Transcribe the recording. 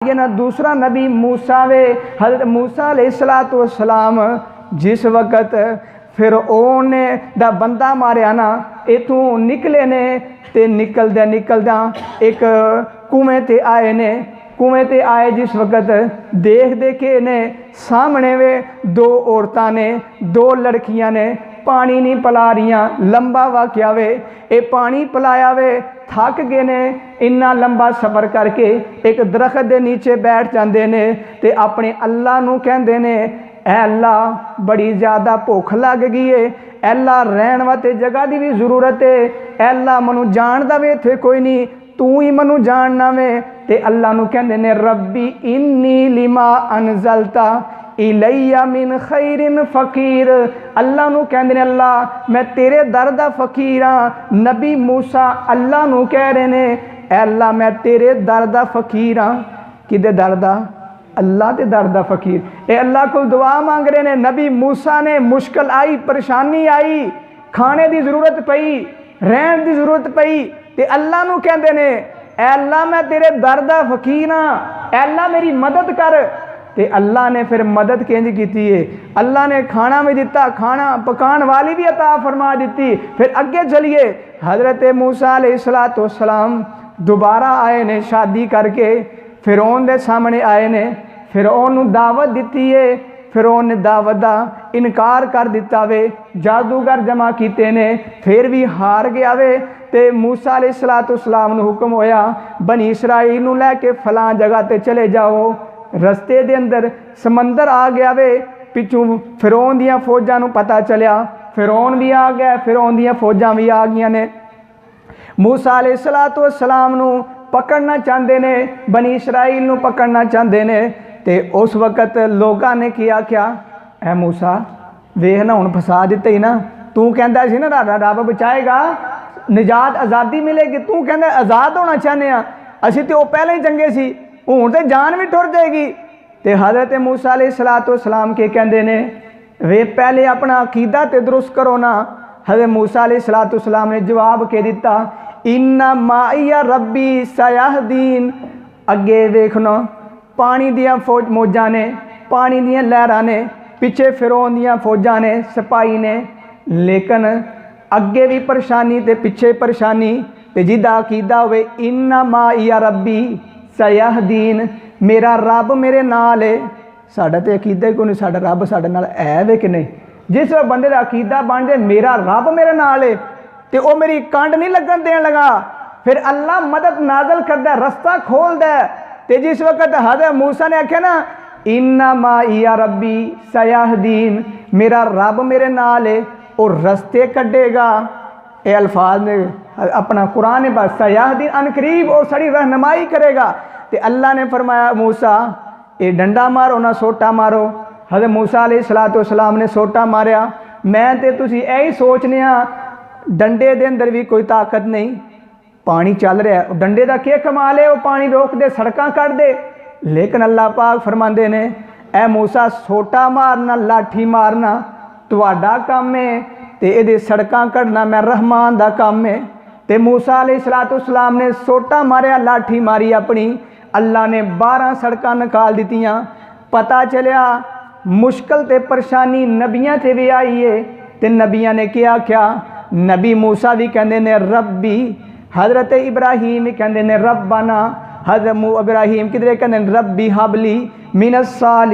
ये ना दूसरा नबी मूसा वे। हज़रत मूसा अलैहिस्सलाम जिस वक़्त फिरऔन दा बंदा मारिया ना, इथों निकले ने ते निकलदा निकलदा एक कुएं ते आए ने। कुएं ते आए जिस वक़्त देख के ने सामने वे दो औरतां ने, दो लड़कियां ने पानी नहीं पिला रहियां। लंबा वाक़या वे, ये पानी पिलाया वे, थक गए ने इन्ना लंबा सफ़र करके एक दरख्त के नीचे बैठ जाते ने ते अपने अल्लाह नू कहंदे ने, ऐ अल्लाह बड़ी ज़्यादा भुख लग गई है, अल्लाह रहन वास्ते जगह की भी जरूरत है, अल्लाह मनु जानदा वे इत्थे कोई नहीं, तू ही मनु जानना वे। ते अल्लाह नू कहंदे ने रब्बी इन्नी लिमा अनज़लता इलैया मिन खैरिन फ़कीर। अल्लाह नू कहंदे ने अल्लाह मैं तेरे दर दा फ़कीर हाँ। नबी मूसा अल्लाह नू कह रहे ने, अल्लाह मैं तेरे दर दा फ़कीर हाँ। किदे दर दा? अल्लाह के दर दा फ़कीर। ये अल्लाह को दुआ मांग रहे ने। नबी मूसा ने मुश्किल आई, परेशानी आई, खाने की जरूरत पई, रहन की जरूरत पई, ते अल्लाह नू कहंदे ने अल्लाह मैं तेरे दर दा फ़कीर हाँ, अल्लाह मेरी मदद कर। ते अल्लाह ने फिर मदद किंज की है, अल्लाह ने खाना भी दिता, खाना पकाने वाली भी अता फरमा दी। फिर अगे चलिए, हज़रत मूसा अलैहिस्सलाम दोबारा आए ने शादी करके, फिरौन दे सामने आए ने, फिरौन नू दावत दी है, फिरौन ने दावत का इनकार कर दिता वे, जादूगर जमा किए ने, फिर भी हार गया वे। ते मूसा अलैहिस्सलाम नू हुक्म होया बनी इसराइल नू लैके फलां जगह ते चले जाओ। रस्ते दे अंदर समंदर आ गया वे, पिछू फिरौन दियां फौजां नू पता चलिया, फिरौन भी आ गया, फिरौन दियां फौजां भी आ गई ने। मूसा अलैहिस्सलाम नू पकड़ना चाहते ने, बनी इसराइल नू पकड़ना चाहते ने। ते उस वक़्त लोगों ने किया क्या, ऐ मूसा वेख ना हुण फसा दिते ही ना, तू कहंदा सी ना रब बचाएगा, निजात आज़ादी मिलेगी, तू कहंदा आज़ाद होना चाहते हैं, असीं ते पहले ही चंगे सी, हुण ते जान भी टुर जाएगी। ते हज़रत मूसा अलैहिस्सलाम के कहंदे ने वे पहले अपना अकीदा ते दुरुस्त करो ना। हज़रत मूसा अलैहिस्सलाम ने जवाब के दिता, इन्ना माइया रब्बी सयाहदीन। अगे देखना पानी दियां मौजां ने, पानी दियां लहरां ने, पिछे फिरौन दियां फौजां ने, सिपाही ने, लेकिन अगे भी परेशानी ते पिछे परेशानी। ते जिदा अकीदा होवे इन्ना माइया रब्बी सयाहदीन, मेरा रब मेरे नाल है। साडा ते अकीदा को नहीं, साडा रब साडे नाल है वे कि नहीं। जिस बंदे का अकीदा बन जाए मेरा रब मेरे नाल है, तो वह मेरी कंड नहीं लगन देन लगा, फिर अल्लाह मदद नाजल करदा, रस्ता खोलदा। ते जिस वक़्त हज़रत मूसा ने आख्या ना इन्ना माइया रब्बी सयाहदीन, मेरा रब मेरे नाल है, और रस्ते कड्डेगा। ये अल्फाज ने अपना कुरान ने बस सयाहदीन अनकरीब, और साड़ी रहनुमाई करेगा। तो अल्लाह ने फरमाया मूसा ये डंडा मारो ना सोटा मारो। हज़रत मूसा अलैहिस्सलाम ने सोटा मारिया। मैं ते तुसी यही सोचने डंडे दे अंदर भी कोई ताकत नहीं, पानी चल रहा है, डंडे का क्या कमाल है, वो पानी रोक दे, सड़कां कट दे। लेकिन अल्लाह पाक फरमाते ने ऐ मूसा सोटा मारना लाठी मारना तुहाडा काम है, तो ये सड़कां कटना मैं रहमान दा काम है। तो मूसा अलैहिस्सलाम ने सोटा मारिया, लाठी मारी अपनी, अल्लाह ने 12 सड़कां निकाल दित्तियां। पता चलिया मुश्किल ते परेशानी नबियां से भी आई है। तो नबियां ने क्या नबी मूसा भी कहंदे ने रब्बी, हज़रत इब्राहीम भी कहंदे ने रब्बाना, हज़रत इब्राहीम किधरे कहंदे रब्बी हबली मिनस साल